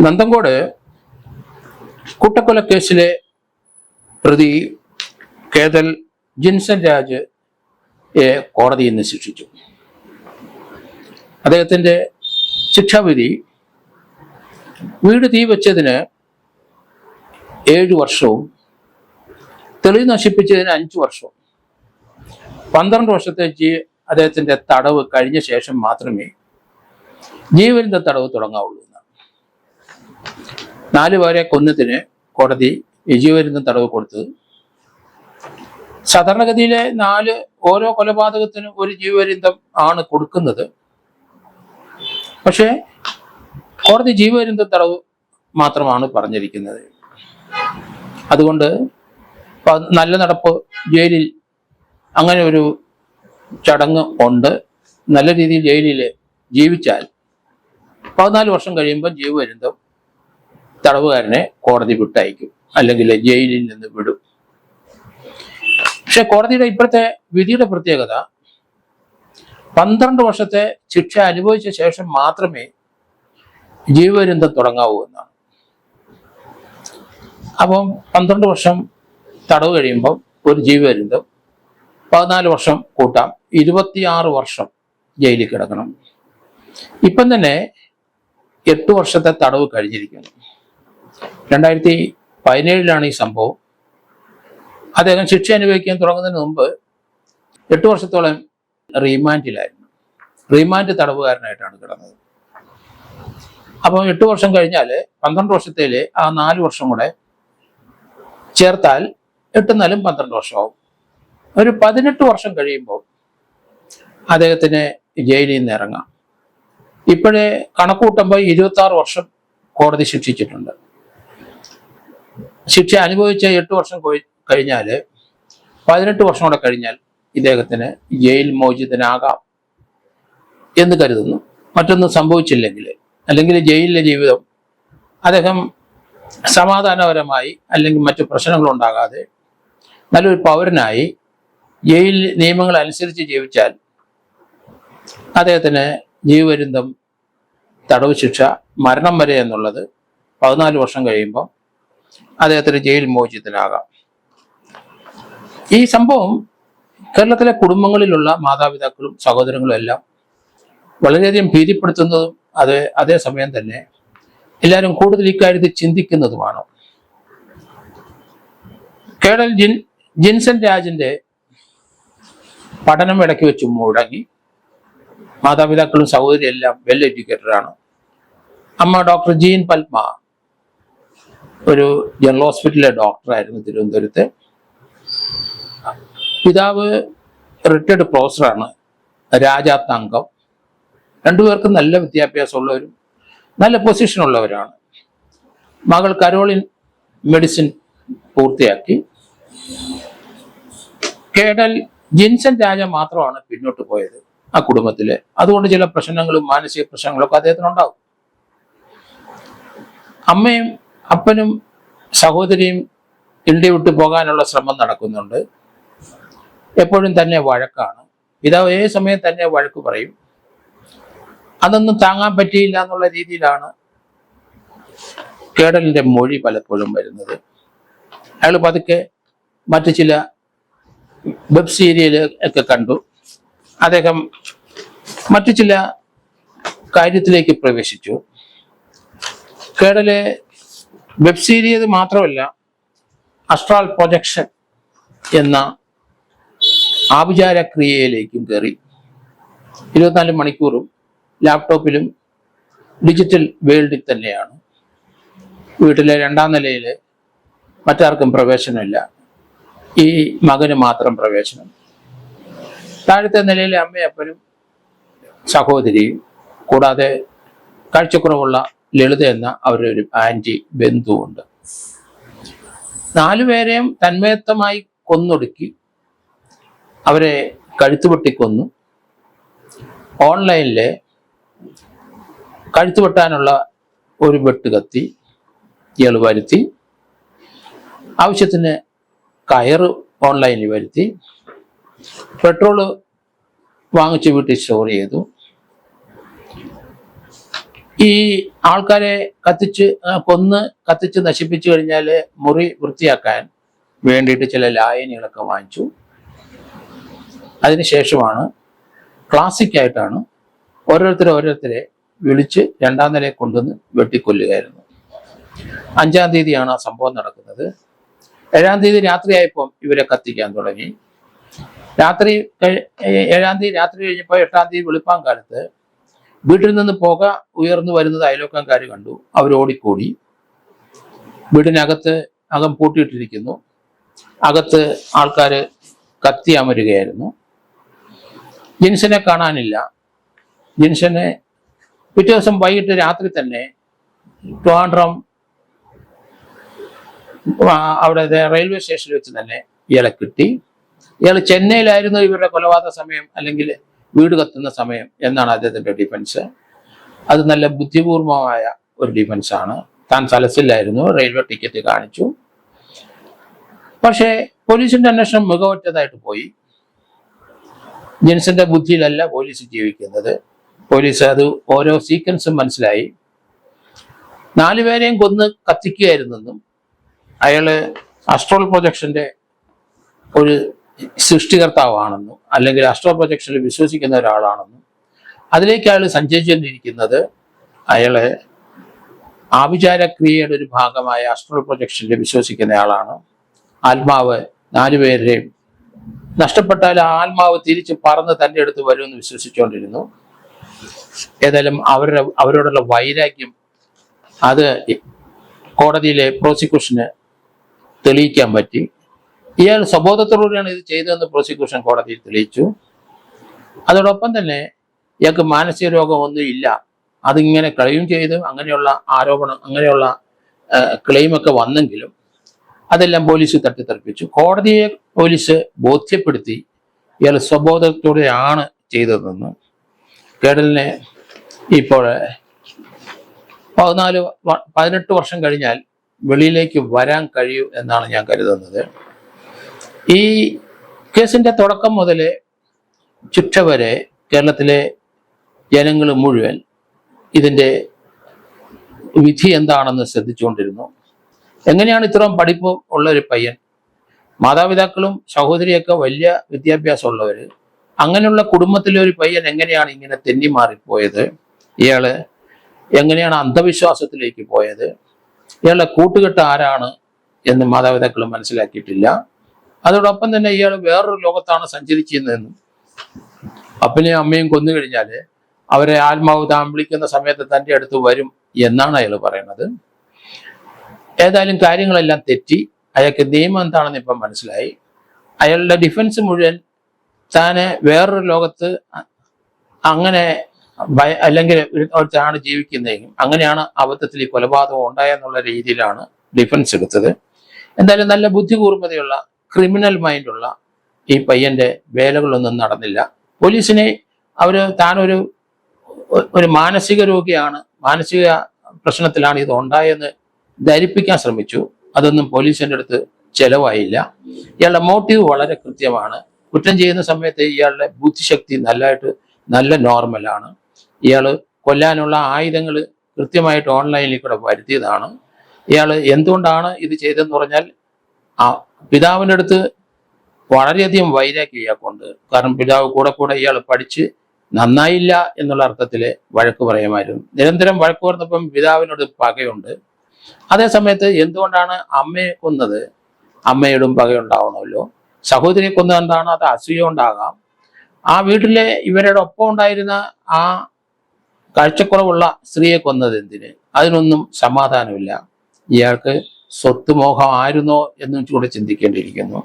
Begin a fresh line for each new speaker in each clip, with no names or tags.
നന്തങ്കോട് കൂട്ടക്കൊലക്കേസിലെ പ്രതി കേതൽ ജിൻസൺ രാജ് കോടതി ഇന്ന് ശിക്ഷിച്ചു. അദ്ദേഹത്തിൻ്റെ ശിക്ഷാവിധി വീട് തീ വെച്ചതിന് 7 വർഷവും തെളിവ് നശിപ്പിച്ചതിന് 5 വർഷവും 12 വർഷത്തെ അദ്ദേഹത്തിൻ്റെ തടവ് കഴിഞ്ഞ ശേഷം മാത്രമേ ജീവപര്യന്ത തടവ് തുടങ്ങാവുള്ളൂ എന്നാണ്. 4 പേരെ കൊന്നതിന് കോടതി ജീവപര്യന്തം തടവ് കൊടുത്തത്. സാധാരണഗതിയിലെ ഓരോ കൊലപാതകത്തിനും ഒരു ജീവപര്യന്തം ആണ് കൊടുക്കുന്നത്. പക്ഷേ കോടതി ജീവപര്യന്തം തടവ് മാത്രമാണ് പറഞ്ഞിരിക്കുന്നത്. അതുകൊണ്ട് നല്ല നടപ്പ് ജയിലിൽ അങ്ങനെ ഒരു ചടങ്ങ് ഉണ്ട്. നല്ല രീതിയിൽ ജയിലിൽ ജീവിച്ചാൽ 14 വർഷം കഴിയുമ്പോൾ ജീവപര്യന്തം തടവുകാരനെ കോടതി വിട്ടയക്കും, അല്ലെങ്കിൽ ജയിലിൽ നിന്ന് വിടും. പക്ഷെ കോടതിയുടെ ഇപ്പോഴത്തെ വിധിയുടെ പ്രത്യേകത 12 വർഷത്തെ ശിക്ഷ അനുഭവിച്ച ശേഷം മാത്രമേ ജീവപര്യന്തം തുടങ്ങാവൂ എന്നാണ്. അപ്പം 12 വർഷം തടവ് കഴിയുമ്പം ഒരു ജീവപര്യന്തം, 14 വർഷം കൂട്ടാം, 26 വർഷം ജയിലിൽ കിടക്കണം. ഇപ്പം തന്നെ 8 വർഷത്തെ തടവ് കഴിഞ്ഞിരിക്കുന്നു. 2017 ഈ സംഭവം. അദ്ദേഹം ശിക്ഷ അനുഭവിക്കാൻ തുടങ്ങുന്നതിന് മുമ്പ് 8 വർഷത്തോളം റിമാൻഡിലായിരുന്നു. റിമാൻഡ് തടവുകാരനായിട്ടാണ് കിടന്നത്. അപ്പം 8 വർഷം കഴിഞ്ഞാൽ 12 വർഷത്തേല് ആ 4 വർഷം കൂടെ ചേർത്താൽ 8 4 12 വർഷമാവും. ഒരു 18 വർഷം കഴിയുമ്പോൾ അദ്ദേഹത്തിന് ജയിലിൽ നിന്ന് ഇറങ്ങാം. ഇപ്പോഴേ കണക്കൂട്ടുമ്പോൾ 26 വർഷം കോടതി ശിക്ഷിച്ചിട്ടുണ്ട്. ശിക്ഷ അനുഭവിച്ച 8 വർഷം കഴിഞ്ഞാൽ 18 വർഷം കൂടെ കഴിഞ്ഞാൽ ഇദ്ദേഹത്തിന് ജയിൽ മോചിതനാകാം എന്ന് കരുതുന്നു. മറ്റൊന്നും സംഭവിച്ചില്ലെങ്കിൽ, അല്ലെങ്കിൽ ജയിലിലെ ജീവിതം അദ്ദേഹം സമാധാനപരമായി അല്ലെങ്കിൽ മറ്റു പ്രശ്നങ്ങളുണ്ടാകാതെ നല്ലൊരു പൗരനായി ജയിൽ നിയമങ്ങൾ അനുസരിച്ച് ജീവിച്ചാൽ അദ്ദേഹത്തിന് ജീവപര്യന്തം തടവ് ശിക്ഷ മരണം വരെ എന്നുള്ളത് 14 വർഷം കഴിയുമ്പോൾ അദ്ദേഹത്തിന് ജയിൽ മോചിതനാകാം. ഈ സംഭവം കേരളത്തിലെ കുടുംബങ്ങളിലുള്ള മാതാപിതാക്കളും സഹോദരങ്ങളും എല്ലാം വളരെയധികം ഭീതിപ്പെടുത്തുന്നതും അതേസമയം തന്നെ എല്ലാവരും കൂടുതൽ ഇക്കാര്യത്തിൽ ചിന്തിക്കുന്നതുമാണ്. കേണൽ ജിൻസൺ രാജിന്റെ പഠനം ഇടയ്ക്ക് വെച്ച് മുടങ്ങി. മാതാപിതാക്കളും സഹോദരിയും എല്ലാം വെൽ എഡ്യൂക്കേറ്റഡാണ്. അമ്മ ഡോക്ടർ ജീൻ പത്മ ഒരു ജനറൽ ഹോസ്പിറ്റലിലെ ഡോക്ടറായിരുന്നു തിരുവനന്തപുരത്ത്. പിതാവ് റിട്ടയർഡ് പ്രൊഫസറാണ്, രാജാത്തങ്കം. രണ്ടുപേർക്കും നല്ല വിദ്യാഭ്യാസമുള്ളവരും നല്ല പൊസിഷനുള്ളവരാണ്. മകൾ കരോളിൻ മെഡിസിൻ പൂർത്തിയാക്കി. കേണൽ ജിൻസൺ രാജ മാത്രമാണ് പിന്നോട്ട് പോയത് ആ കുടുംബത്തില്. അതുകൊണ്ട് ചില പ്രശ്നങ്ങളും മാനസിക പ്രശ്നങ്ങളൊക്കെ അദ്ദേഹത്തിനുണ്ടാവും. അമ്മയും അപ്പനും സഹോദരിയും ഇന്ത്യ വിട്ടു പോകാനുള്ള ശ്രമം നടക്കുന്നുണ്ട്. എപ്പോഴും തന്നെ വഴക്കാണ്. പിതാവ് ഏത് സമയം തന്നെ വഴക്ക് പറയും. അതൊന്നും താങ്ങാൻ പറ്റിയില്ല എന്നുള്ള രീതിയിലാണ് കേണലിന്റെ മൊഴി പലപ്പോഴും വരുന്നത്. അയാൾ പതുക്കെ മറ്റു ചില വെബ് സീരിയൽ ഒക്കെ കണ്ടു. അദ്ദേഹം മറ്റു ചില കാര്യത്തിലേക്ക് പ്രവേശിച്ചു. കേണല് വെബ് സീരീസ് മാത്രമല്ല, അസ്ട്രാൽ പ്രൊജക്ഷൻ എന്ന ആഭിചാരക്രിയയിലേക്കും കയറി. 24 മണിക്കൂറും ലാപ്ടോപ്പിലും ഡിജിറ്റൽ വേൾഡിൽ തന്നെയാണ്. വീട്ടിലെ 2ാം നിലയിൽ മറ്റാർക്കും പ്രവേശനമില്ല. ഈ മകന് മാത്രം പ്രവേശനം. താഴത്തെ നിലയിലെ അമ്മയപ്പനും സഹോദരിയും, കൂടാതെ കാഴ്ചക്കുറവുള്ള ലളിത എന്ന അവരുടെ ഒരു ആന്റി ബന്ധുവുണ്ട്. 4 പേരെയും തന്മയത്തമായി കൊന്നൊടുക്കി. അവരെ കഴുത്തുപൊട്ടിക്കൊന്നു. ഓൺലൈനിലെ കഴുത്തുപെട്ടാനുള്ള ഒരു വെട്ടുകത്തി ഇയാൾ വരുത്തി. ആവശ്യത്തിന് കയറ് ഓൺലൈനിൽ വരുത്തി. പെട്രോള് വാങ്ങിച്ച് വീട്ടിൽ സ്റ്റോർ ചെയ്തു. ഈ ആൾക്കാരെ കത്തിച്ച് നശിപ്പിച്ചു കഴിഞ്ഞാൽ മുറി വൃത്തിയാക്കാൻ വേണ്ടിയിട്ട് ചില ലായനികളൊക്കെ വാങ്ങിച്ചു. അതിനുശേഷമാണ് ക്ലാസിക്കായിട്ടാണ് ഓരോരുത്തരെ വിളിച്ച് 2ാം നിലയെ കൊണ്ടുവന്ന് വെട്ടിക്കൊല്ലുകയായിരുന്നു. 5-ാം തീയതിയാണ് ആ സംഭവം നടക്കുന്നത്. 7-ാം തീയതി രാത്രിയായപ്പോൾ ഇവരെ കത്തിക്കാൻ തുടങ്ങി. 7-ാം തീയതി രാത്രി കഴിഞ്ഞപ്പോൾ 8-ാം തീയതി വെളുപ്പാൻ കാലത്ത് വീട്ടിൽ നിന്ന് പുക ഉയർന്നു വരുന്നത് അയൽവക്കംകാർ കണ്ടു. അവർ ഓടിക്കൂടി. വീടിനകത്ത് അകം പൂട്ടിയിട്ടിരിക്കുന്നു. അകത്ത് ആൾക്കാർ കത്തി അമരുകയായിരുന്നു. ജിൻസനെ കാണാനില്ല. ജിൻസനെ പിറ്റേ ദിവസം വൈകിട്ട് രാത്രി തന്നെ ട്രിവാൻഡ്രം അവിടെ റെയിൽവേ സ്റ്റേഷനിൽ വെച്ച് തന്നെ ഇയാളെ കിട്ടി. ഇയാൾ ചെന്നൈയിലായിരുന്നു ഇവരുടെ കൊലപാതക സമയം, അല്ലെങ്കിൽ വീട് കത്തുന്ന സമയം എന്നാണ് അദ്ദേഹത്തിന്റെ ഡിഫൻസ്. അത് നല്ല ബുദ്ധിപൂർവമായ ഒരു ഡിഫൻസാണ്. താൻ സലസിലായിരുന്നു, റെയിൽവേ ടിക്കറ്റ് കാണിച്ചു. പക്ഷേ പോലീസിന്റെ അന്വേഷണം മികവറ്റതായിട്ട് പോയി. ജിൻസന്റെ ബുദ്ധിയിലല്ല പോലീസ് ജീവിക്കുന്നത്. പോലീസ് അത് ഓരോ സീക്വൻസും മനസ്സിലായി. 4 പേരെയും കൊന്ന് കത്തിക്കുകയായിരുന്നെന്നും അയാള് അസ്ട്രൽ പ്രൊജക്ഷന്റെ ഒരു സൃഷ്ടികർത്താവാണെന്നും അല്ലെങ്കിൽ അസ്ട്രൽ പ്രൊജക്ഷനിൽ വിശ്വസിക്കുന്ന ഒരാളാണെന്നും അതിലേക്ക് അയാൾ സഞ്ചരിച്ചുകൊണ്ടിരിക്കുന്നത് അയാള് ആഭിചാരക്രിയയുടെ ഒരു ഭാഗമായ അസ്ട്രൽ പ്രൊജക്ഷനിൽ വിശ്വസിക്കുന്ന ആളാണ്. ആത്മാവ് 4 പേരുടെയും നഷ്ടപ്പെട്ടാൽ ആ ആത്മാവ് തിരിച്ച് പറന്ന് തൻ്റെ അടുത്ത് വരുമെന്ന് വിശ്വസിച്ചുകൊണ്ടിരുന്നു. ഏതായാലും അവരോടുള്ള വൈരാഗ്യം അത് കോടതിയിലെ പ്രോസിക്യൂഷന് തെളിയിക്കാൻ പറ്റി. ഇയാൾ സ്വബോധത്തോടുകൂടിയാണ് ഇത് ചെയ്തതെന്ന് പ്രോസിക്യൂഷൻ കോടതിയിൽ തെളിയിച്ചു. അതോടൊപ്പം തന്നെ ഇയാൾക്ക് മാനസിക രോഗമൊന്നും ഇല്ല, അതിങ്ങനെ ക്ലെയിം ചെയ്ത് അങ്ങനെയുള്ള ക്ലെയിമൊക്കെ വന്നെങ്കിലും അതെല്ലാം പോലീസ് തട്ടിത്തെറിപ്പിച്ചു. കോടതിയെ പോലീസ് ബോധ്യപ്പെടുത്തി ഇയാൾ സ്വബോധത്തോടെയാണ് ചെയ്തതെന്ന്. കേഡലിനെ ഇപ്പോൾ 18 വർഷം കഴിഞ്ഞാൽ വെളിയിലേക്ക് വരാൻ കഴിയൂ എന്നാണ് ഞാൻ കരുതുന്നത്. ഈ കേസിന്റെ തുടക്കം മുതൽ ശിക്ഷ വരെ കേരളത്തിലെ ജനങ്ങൾ മുഴുവൻ ഇതിൻ്റെ വിധി എന്താണെന്ന് ശ്രദ്ധിച്ചുകൊണ്ടിരുന്നു. എങ്ങനെയാണ് ഇത്രയും പഠിപ്പ് ഉള്ള ഒരു പയ്യൻ, മാതാപിതാക്കളും സഹോദരിയൊക്കെ വലിയ വിദ്യാഭ്യാസമുള്ളവർ, അങ്ങനെയുള്ള കുടുംബത്തിലെ ഒരു പയ്യൻ എങ്ങനെയാണ് ഇങ്ങനെ തെന്നി മാറിപ്പോയത്? ഇയാള് എങ്ങനെയാണ് അന്ധവിശ്വാസത്തിലേക്ക് പോയത്? ഇയാളുടെ കൂട്ടുകെട്ട് ആരാണ് എന്ന് മാതാപിതാക്കൾ മനസ്സിലാക്കിയിട്ടില്ല. അതോടൊപ്പം തന്നെ ഇയാൾ വേറൊരു ലോകത്താണ് സഞ്ചരിച്ചിരുന്നതെന്നും അപ്പനെയും അമ്മയും കൊന്നു കഴിഞ്ഞാൽ അവരെ ആത്മാവ് താൻ വിളിക്കുന്ന സമയത്ത് തൻ്റെ അടുത്ത് വരും എന്നാണ് അയാൾ പറയുന്നത്. ഏതായാലും കാര്യങ്ങളെല്ലാം തെറ്റി. അയാൾക്ക് നിയമം എന്താണെന്ന് ഇപ്പം മനസ്സിലായി. അയാളുടെ ഡിഫൻസ് മുഴുവൻ താന് വേറൊരു ലോകത്ത് അങ്ങനെ അല്ലെങ്കിൽ ആണ് ജീവിക്കുന്നതെങ്കിലും അങ്ങനെയാണ് അബദ്ധത്തിൽ ഈ കൊലപാതകം ഉണ്ടായെന്നുള്ള രീതിയിലാണ് ഡിഫൻസ് എടുത്തത്. എന്തായാലും നല്ല ബുദ്ധികൂർമ്മതയുള്ള ക്രിമിനൽ മൈൻഡുള്ള ഈ പയ്യന്റെ വേലകളൊന്നും നടന്നില്ല. പോലീസിനെ താനൊരു മാനസിക രോഗിയാണ്, മാനസിക പ്രശ്നത്തിലാണ് ഇത് ഉണ്ടായെന്ന് ധരിപ്പിക്കാൻ ശ്രമിച്ചു. അതൊന്നും പോലീസിന്റെ അടുത്ത് ചെലവായില്ല. ഇയാളുടെ മോട്ടീവ് വളരെ കൃത്യമാണ്. കുറ്റം ചെയ്യുന്ന സമയത്ത് ഇയാളുടെ ബുദ്ധിശക്തി നല്ല നോർമലാണ്. ഇയാൾ കൊല്ലാനുള്ള ആയുധങ്ങൾ കൃത്യമായിട്ട് ഓൺലൈനിൽ കൂടെ വരുത്തിയതാണ്. ഇയാൾ എന്തുകൊണ്ടാണ് ഇത് ചെയ്തതെന്ന് പറഞ്ഞാൽ പിതാവിൻ്റെ അടുത്ത് വളരെയധികം വൈരാഗ്യം ഇയാൾക്കുണ്ട്. കാരണം പിതാവ് കൂടെ ഇയാൾ പഠിച്ച് നന്നായില്ല എന്നുള്ള അർത്ഥത്തിൽ വഴക്ക് പറയുമായിരുന്നു. നിരന്തരം വഴക്ക് പറഞ്ഞപ്പം പിതാവിനോട് പകയുണ്ട്. അതേസമയത്ത് എന്തുകൊണ്ടാണ് അമ്മയെ കൊന്നത്? അമ്മയോടും പകയുണ്ടാവണമല്ലോ. സഹോദരിയെ കൊന്നതെന്താണ്? അത് അസൂയ ഉണ്ടാകാം. ആ വീട്ടിലെ ഇവരുടെ ഒപ്പം ഉണ്ടായിരുന്ന ആ കാഴ്ചക്കുറവുള്ള സ്ത്രീയെ കൊന്നത് എന്തിന്? അതിനൊന്നും സമാധാനമില്ല. ഇയാൾക്ക് സ്വത്ത് മോഹം ആയിരുന്നോ എന്നും കൂടെ ചിന്തിക്കേണ്ടിയിരിക്കുന്നു.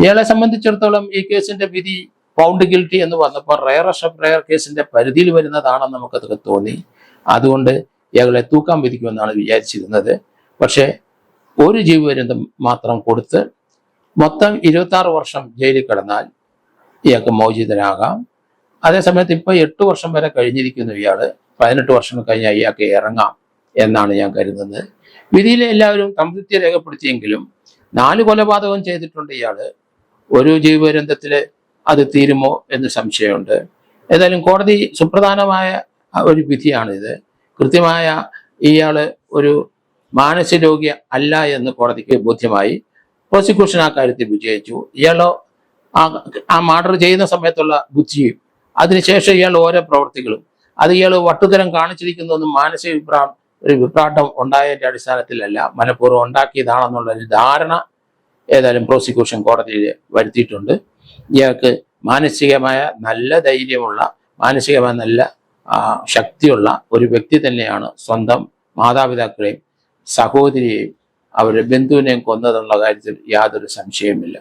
ഇയാളെ സംബന്ധിച്ചിടത്തോളം ഈ കേസിന്റെ വിധി ഫൗണ്ട് ഗിൽറ്റി എന്ന് വന്നപ്പോൾ റെയറസ്റ്റ് ഓഫ് റെയർ കേസിന്റെ പരിധിയിൽ വരുന്നതാണെന്ന് നമുക്കതൊക്കെ തോന്നി. അതുകൊണ്ട് ഇയാളെ തൂക്കാൻ വിധിക്കുമെന്നാണ് വിചാരിച്ചിരുന്നത്. പക്ഷെ ഒരു ജീവപര്യന്തം മാത്രം കൊടുത്ത് മൊത്തം 26 വർഷം ജയിലിൽ കിടന്നാൽ ഇയാൾക്ക് മോചിതനാകാം. അതേസമയത്ത് ഇപ്പോൾ 8 വർഷം വരെ കഴിഞ്ഞിരിക്കുന്നു ഇയാള്. 18 വർഷം കഴിഞ്ഞാൽ ഇയാൾക്ക് ഇറങ്ങാം എന്നാണ് ഞാൻ കരുതുന്നത്. വിധിയിൽ എല്ലാവരും സംതൃപ്തി രേഖപ്പെടുത്തിയെങ്കിലും 4 കൊലപാതകം ചെയ്തിട്ടുണ്ട് ഇയാള്. ഒരു ജീവപര്യന്തത്തില് അത് തീരുമോ എന്ന് സംശയമുണ്ട്. ഏതായാലും കോടതി സുപ്രധാനമായ ഒരു വിധിയാണിത്. കൃത്യമായ ഇയാൾ ഒരു മാനസിക രോഗി അല്ല എന്ന് കോടതിക്ക് ബോധ്യമായി. പ്രോസിക്യൂഷൻ ആ കാര്യത്തിൽ വിജയിച്ചു. ഇയാളോ ആ മർഡർ ചെയ്യുന്ന സമയത്തുള്ള ബുദ്ധിയും അതിനുശേഷം ഇയാൾ ഓരോ പ്രവൃത്തികളും അത് ഇയാൾ വട്ടുതരം കാണിച്ചിരിക്കുന്നതൊന്നും മാനസിക ഒരു വിഭ്രാട്ടം ഉണ്ടായതിന്റെ അടിസ്ഥാനത്തിലല്ല, മനഃപൂർവ്വം ഉണ്ടാക്കിയതാണെന്നുള്ള ഒരു ധാരണ ഏതായാലും പ്രോസിക്യൂഷൻ കോടതിയിൽ വരുത്തിയിട്ടുണ്ട്. ഇയാൾക്ക് മാനസികമായ നല്ല ധൈര്യമുള്ള, മാനസികമായ നല്ല ശക്തിയുള്ള ഒരു വ്യക്തി തന്നെയാണ് സ്വന്തം മാതാപിതാക്കളെയും സഹോദരിയെയും അവരുടെ ബന്ധുവിനെയും കൊന്നതെന്നുള്ള കാര്യത്തിൽ യാതൊരു സംശയവുമില്ല.